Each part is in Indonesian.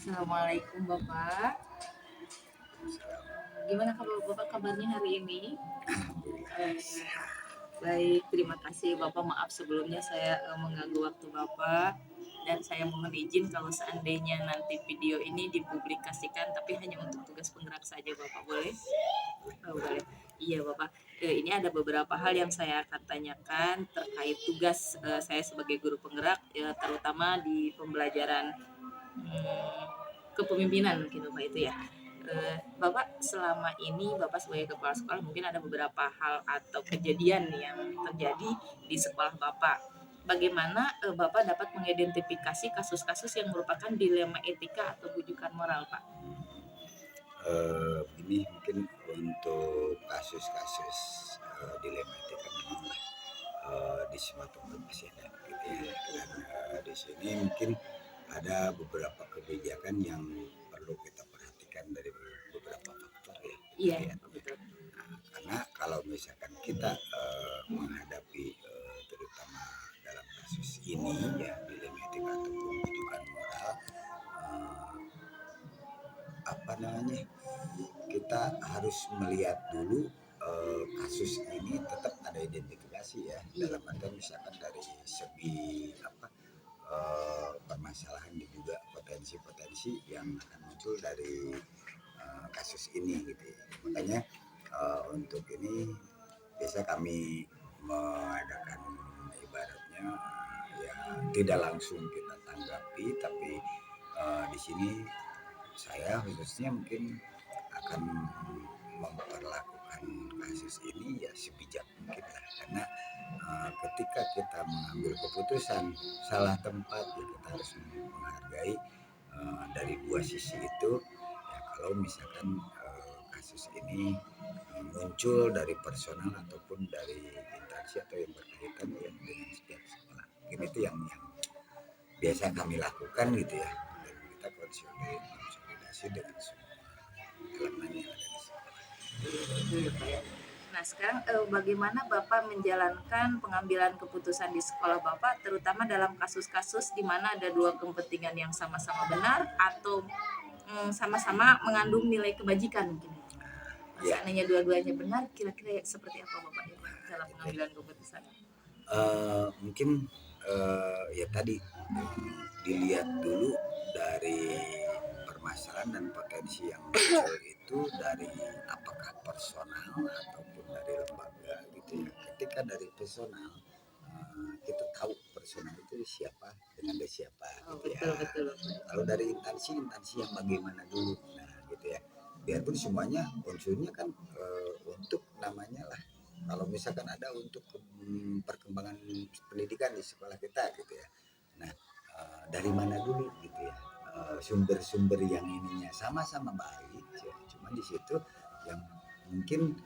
Assalamualaikum Bapak. Gimana Bapak kabarnya hari ini? Alhamdulillah Eh, sehat. Baik, terima kasih Bapak. Maaf sebelumnya saya mengganggu waktu Bapak dan saya mohon izin kalau seandainya nanti video ini dipublikasikan tapi hanya untuk tugas penggerak saja Bapak boleh? Oh, boleh. Iya Bapak. Ini ada beberapa hal yang saya akan tanyakan terkait tugas saya sebagai guru penggerak terutama di pembelajaran hmm, kepemimpinan mungkin Bapak itu ya. Bapak selama ini Bapak sebagai kepala sekolah mungkin ada beberapa hal atau kejadian yang terjadi di sekolah Bapak. Bagaimana Bapak dapat mengidentifikasi kasus-kasus yang merupakan dilema etika atau bujukan moral, Pak? Ini mungkin untuk kasus-kasus dilema etika memanglah di semua tempat pasti ada gitu ya. Dan di sini mungkin ada beberapa kebijakan yang perlu kita perhatikan dari beberapa faktor ya. Iya, Gitu ya. betul. Karena kalau misalkan kita menghadapi terutama dalam kasus ini ya dilema etika ataupun bujukan moral, eh, apa namanya, kita harus melihat dulu kasus ini tetap ada identifikasi ya, Iya, dalam artian misalkan dari segi apa, permasalahan dan juga potensi-potensi yang akan muncul dari kasus ini gitu ya. Makanya untuk ini biasa kami mengadakan ibaratnya ya tidak langsung kita tanggapi, tapi di sini saya khususnya mungkin akan memperlakukan kasus ini ya sebijak mungkin lah, karena ketika kita mengambil keputusan salah tempat ya kita harus menghargai dari dua sisi itu ya. Kalau misalkan kasus ini muncul dari personal ataupun dari instansi atau yang berkaitan ya dengan setiap sekolah, mungkin itu yang biasa kami lakukan gitu ya, dan kita konsolidasi dengan semua elemen yang ada di sekolah. betul Pak ya. Nah, sekarang bagaimana Bapak menjalankan pengambilan keputusan di sekolah Bapak, terutama dalam kasus-kasus di mana ada dua kepentingan yang sama-sama benar atau sama-sama mengandung nilai kebajikan mungkin ya. Nah, Ya, seandainya dua-duanya benar, kira-kira seperti apa Bapak ya dalam gitu ya. pengambilan keputusan? Mungkin ya tadi dilihat dulu dari permasalahan dan potensi yang muncul itu dari apakah personal ataupun dari lembaga gitu ya. Ketika dari personal kita tahu personal itu siapa dengan dari siapa Oh, gitu ya. betul betul Bapak. Kalau dari instansi yang bagaimana dulu, nah gitu ya. Biarpun semuanya unsurnya kan untuk namanya lah, kalau misalkan ada untuk perkembangan pendidikan di sekolah kita gitu ya. Nah, dari mana dulu gitu ya, sumber-sumber yang ininya sama-sama baik ya. Cuma di situ yang mungkin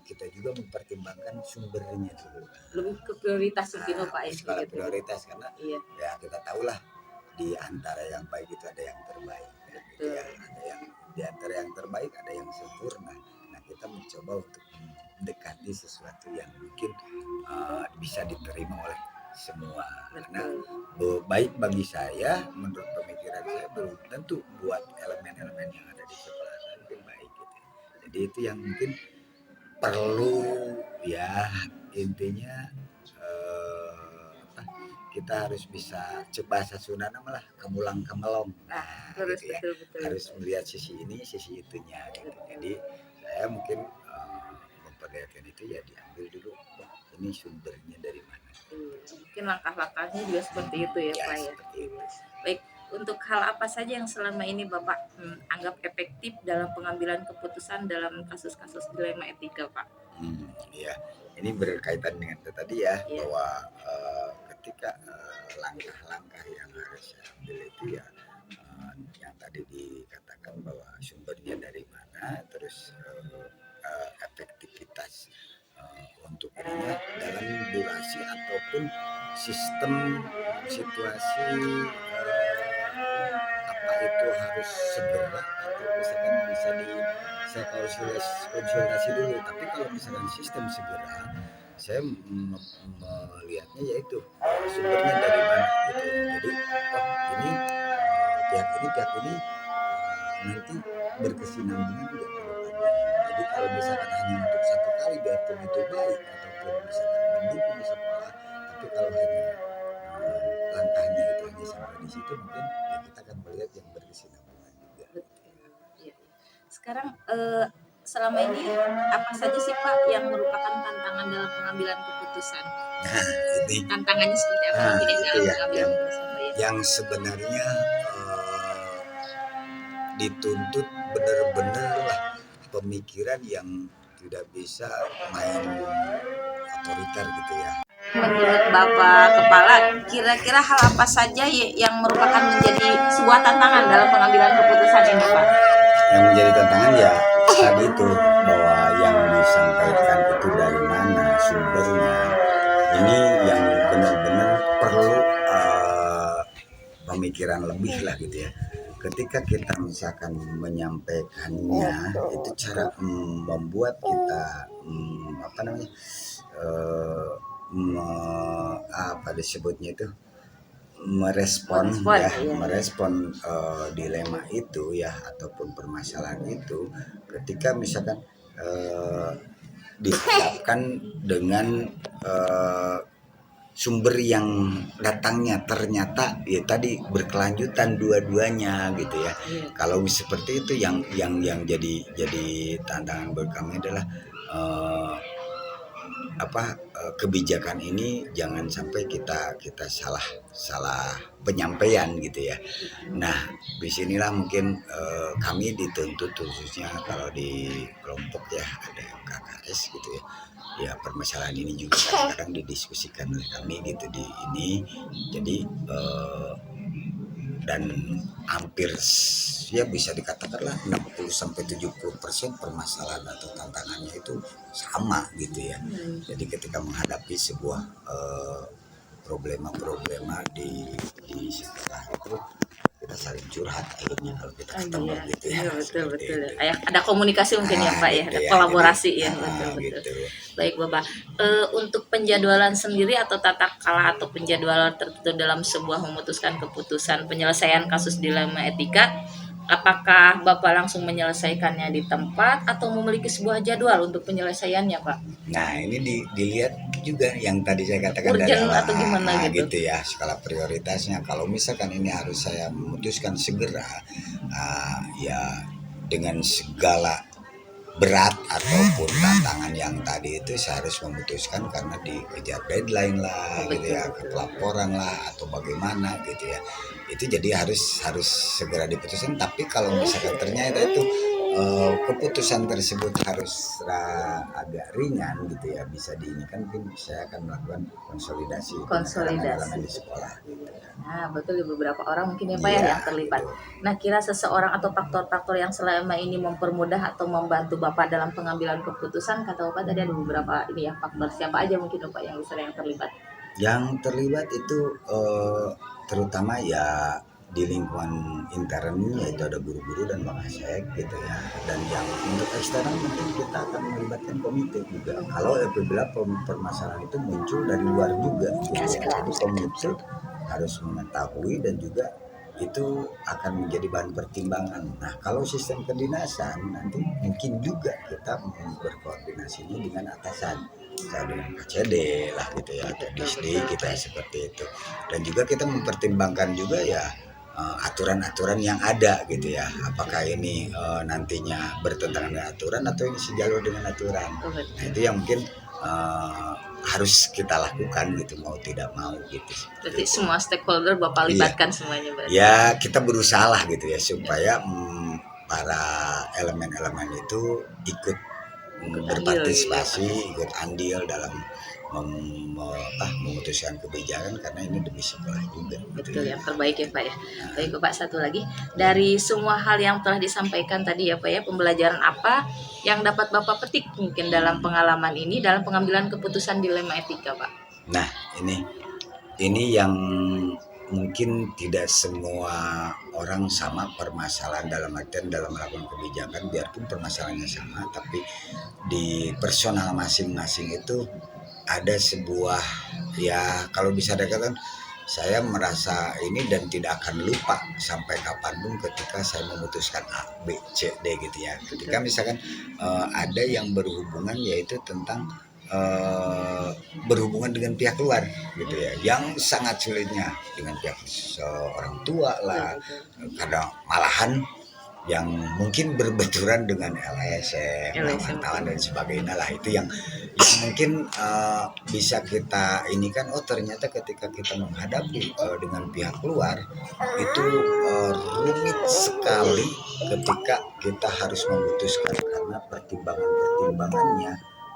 kita juga mempertimbangkan sumbernya dulu. Lebih ke prioritas mungkin Bapak ya Skala gitu. prioritas, karena Iya, ya kita tahulah di antara yang baik itu ada yang terbaik ya, gitu betul. ya. Ada yang di antara yang terbaik ada yang sempurna. Nah, kita mencoba untuk mendekati sesuatu yang mungkin bisa diterima oleh semua. Karena Betul. baik bagi saya, menurut pemikiran saya belum tentu buat elemen-elemen yang ada di sekolah saya mungkin baik gitu ya. Jadi itu yang mungkin perlu ya, intinya apa, kita harus bisa cek bahasa Sundana malah kemulang kemelong, Nah, nah terus gitu ya, betul betul harus Bapak. melihat sisi ini sisi itunya gitu. Betul. Jadi saya mungkin memperlihatkan itu ya, diambil dulu ini sumbernya dari mana. Iya, mungkin langkah-langkahnya juga seperti itu ya Ya Pak ya. seperti itu. Baik, untuk hal apa saja yang selama ini Bapak anggap efektif dalam pengambilan keputusan dalam kasus-kasus dilema etika Pak? Ya, ini berkaitan dengan itu tadi ya, Iya, bahwa ketika langkah-langkah yang harus saya ambil itu ya, yang tadi dikatakan bahwa sumbernya dari mana, terus efektivitas untuk ininya dalam durasi ataupun sistem situasi, apa itu harus segera atau misalkan bisa di saya konsultasi dulu. Tapi kalau misalkan sistem segera, saya melihatnya yaitu sumbernya dari mana gitu ya. Jadi oh ini pihak ini nanti berkesinambungan juga ke depannya. Jadi kalau misalkan hanya untuk satu kali biarpun itu baik ataupun misalkan mendukung di sekolah, tapi kalau hanya langkahnya itu hanya sampai di situ, mungkin ya kita akan melihat yang berkesinambungan juga. Betul. Iya. Sekarang selama ini apa saja sih Pak yang merupakan tantangan dalam pengambilan keputusan? Nah, ini Tantangannya seperti apa mungkin ya itu dalam ya pengambilan keputusan Pak ya? yang sebenarnya dituntut benar-benar lah pemikiran yang tidak bisa main otoriter gitu ya. Menurut Bapak Kepala, kira-kira hal apa saja yang merupakan menjadi sebuah tantangan dalam pengambilan keputusan ini Pak? Yang menjadi tantangan ya tadi itu, bahwa yang disampaikan itu dari mana sumbernya, ini yang benar-benar perlu pemikiran lebih lah gitu ya. Ketika kita misalkan menyampaikannya itu cara membuat kita apa namanya apa disebutnya itu merespon dilema itu ya ataupun permasalahan itu, ketika misalkan dihadapkan dengan sumber yang datangnya ternyata ya tadi berkelanjutan dua-duanya gitu ya. Kalau seperti itu yang jadi tantangan buat kami adalah kebijakan ini jangan sampai kita salah penyampaian gitu ya. Nah, disinilah mungkin kami dituntut, khususnya kalau di kelompok ya ada KKS gitu ya. Ya permasalahan ini juga kadang-kadang didiskusikan oleh kami gitu di ini. Jadi dan hampir ya bisa dikatakanlah 60-70% permasalahan atau tantangannya itu sama gitu ya. Jadi ketika menghadapi sebuah problema di sekolah itu kita saling curhat akhirnya kalau kita ketemu gitu ya. Iya, betul. Ada komunikasi mungkin ya Pak ya, ada kolaborasi ya, betul. Gitu. Baik Bapak, untuk penjadwalan sendiri atau tata kala atau penjadwalan tertentu dalam sebuah memutuskan keputusan penyelesaian kasus dilema etika, apakah Bapak langsung menyelesaikannya di tempat atau memiliki sebuah jadwal untuk penyelesaiannya Pak? Nah ini dilihat juga yang tadi saya katakan urgent atau gimana gitu ya, skala prioritasnya. Kalau misalkan ini harus saya memutuskan segera, ya dengan segala berat ataupun tantangan yang tadi itu saya harus memutuskan karena dikejar deadline lah gitu ya, pelaporan lah atau bagaimana gitu ya. Itu jadi harus segera diputuskan. Tapi kalau misalkan ternyata itu keputusan tersebut harus agak ringan gitu ya, bisa diinikan, mungkin saya akan melakukan konsolidasi elemen di sekolah gitu. Nah betul, beberapa orang mungkin ya Pak ya yang terlibat. Nah kira seseorang atau faktor-faktor yang selama ini mempermudah atau membantu Bapak dalam pengambilan keputusan, kata Bapak tadi ada beberapa ini ya faktor, siapa aja mungkin Bapak yang bisa yang terlibat? Yang terlibat itu terutama ya di lingkungan internnya, yaitu ada guru-guru dan Wakasek gitu ya. Dan yang untuk eksternal mungkin kita akan melibatkan komite juga. Kalau apabila permasalahan itu muncul dari luar juga gitu ya. Jadi komite harus mengetahui dan juga itu akan menjadi bahan pertimbangan. Nah kalau sistem kedinasan nanti mungkin juga kita berkoordinasi ini dengan atasan, dengan KCD lah gitu ya, atau Disdi kita seperti itu. Dan juga kita mempertimbangkan juga ya aturan-aturan yang ada gitu ya, apakah ini nantinya bertentangan dengan aturan atau ini sejalur dengan aturan. Nah itu yang mungkin harus kita lakukan gitu, mau tidak mau gitu. Berarti semua stakeholder Bapak libatkan semuanya berarti? Ya kita berusaha lah gitu ya supaya para elemen-elemen itu ikut berpartisipasi, ikut andil dalam memutuskan kebijakan, karena ini demi sekolah juga. Betul, yang terbaik ya Pak ya. Baik Bapak, satu lagi, dari semua hal yang telah disampaikan tadi ya Pak ya, pembelajaran apa yang dapat Bapak petik mungkin dalam pengalaman ini dalam pengambilan keputusan dilema etika Pak? Nah ini yang mungkin tidak semua orang sama permasalahan dalam artian dalam melakukan kebijakan, biarpun permasalahannya sama, tapi di personal masing-masing itu ada sebuah ya kalau bisa dikatakan saya merasa ini dan tidak akan lupa sampai kapanpun ketika saya memutuskan A, B, C, D gitu ya. Ketika misalkan ada yang berhubungan yaitu tentang berhubungan dengan pihak luar gitu ya, yang sangat sulitnya dengan pihak seorang tua lah, kadang malahan yang mungkin berbenturan dengan LSM, wartawan dan sebagainya lah, itu yang mungkin bisa kita ini kan, oh ternyata ketika kita menghadapi dengan pihak luar itu rumit sekali ketika kita harus memutuskan, karena pertimbangannya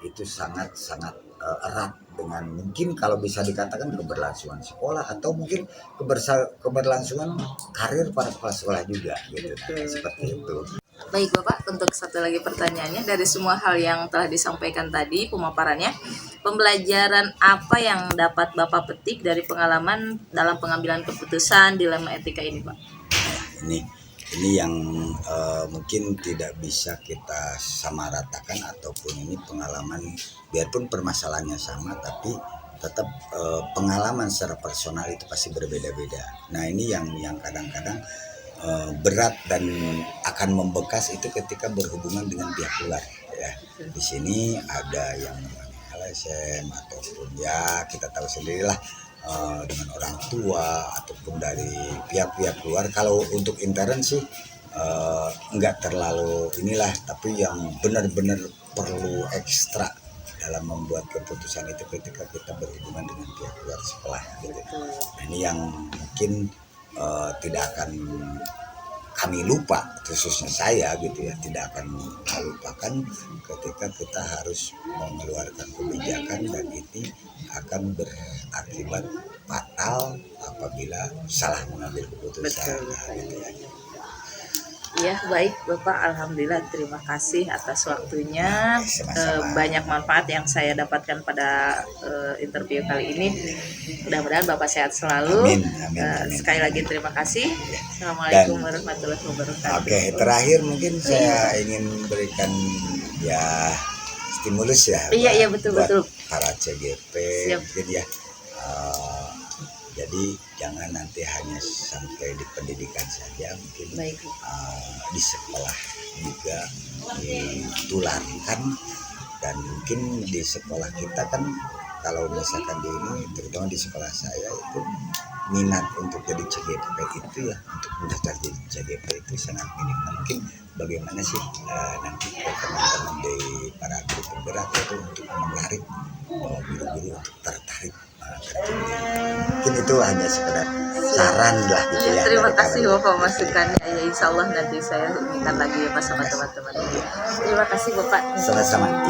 itu sangat-sangat erat dengan mungkin kalau bisa dikatakan keberlangsungan sekolah atau mungkin keberlangsungan karir para kepala sekolah juga gitu. Nah, seperti itu. Baik Bapak, untuk satu lagi pertanyaannya, dari semua hal yang telah disampaikan tadi pemaparannya, pembelajaran apa yang dapat Bapak petik dari pengalaman dalam pengambilan keputusan dilema etika ini Pak? Ini yang mungkin tidak bisa kita samaratakan, ataupun ini pengalaman biarpun permasalahannya sama tapi tetap pengalaman secara personal itu pasti berbeda-beda. Nah ini yang kadang-kadang berat dan akan membekas itu ketika berhubungan dengan pihak luar ya. Di sini ada yang namanya LSM ataupun ya kita tahu sendirilah dengan orang tua ataupun dari pihak-pihak luar. Kalau untuk intern sih enggak terlalu inilah, tapi yang benar-benar perlu ekstra dalam membuat keputusan itu ketika kita berhubungan dengan pihak luar sekolah gitu. Nah, ini yang mungkin tidak akan kami lupa, khususnya saya gitu ya, tidak akan melupakan ketika kita harus mengeluarkan kebijakan dan ini akan berakibat fatal apabila salah mengambil keputusan. Nah, gitu ya. Ya baik Bapak, Alhamdulillah terima kasih atas waktunya. Banyak manfaat yang saya dapatkan pada interview kali ini. Mudah-mudahan Bapak sehat selalu. Amin, amin, amin. Sekali lagi terima kasih. Assalamualaikum warahmatullahi wabarakatuh. Oke, terakhir mungkin saya ingin berikan ya stimulus ya. Iya betul. Para CGP. Siap. Mungkin ya. Jadi jangan nanti hanya sampai di pendidikan saja, mungkin di sekolah juga ditularkan. Dan mungkin di sekolah kita kan, kalau misalkan di ini, terutama di sekolah saya itu minat untuk jadi CGP itu ya, untuk mendaftar jadi CGP itu sangat minim. Nah, mungkin bagaimana sih nanti teman-teman di para guru penggerak itu untuk menarik guru-guru untuk tertarik kerja. Mungkin itu hanya sekedar saran lah gitu ya. Terima kasih Bapak masukannya ya, insya Allah nanti saya ingat lagi ya Pak sama teman-teman. Terima kasih Bapak. Sama-sama.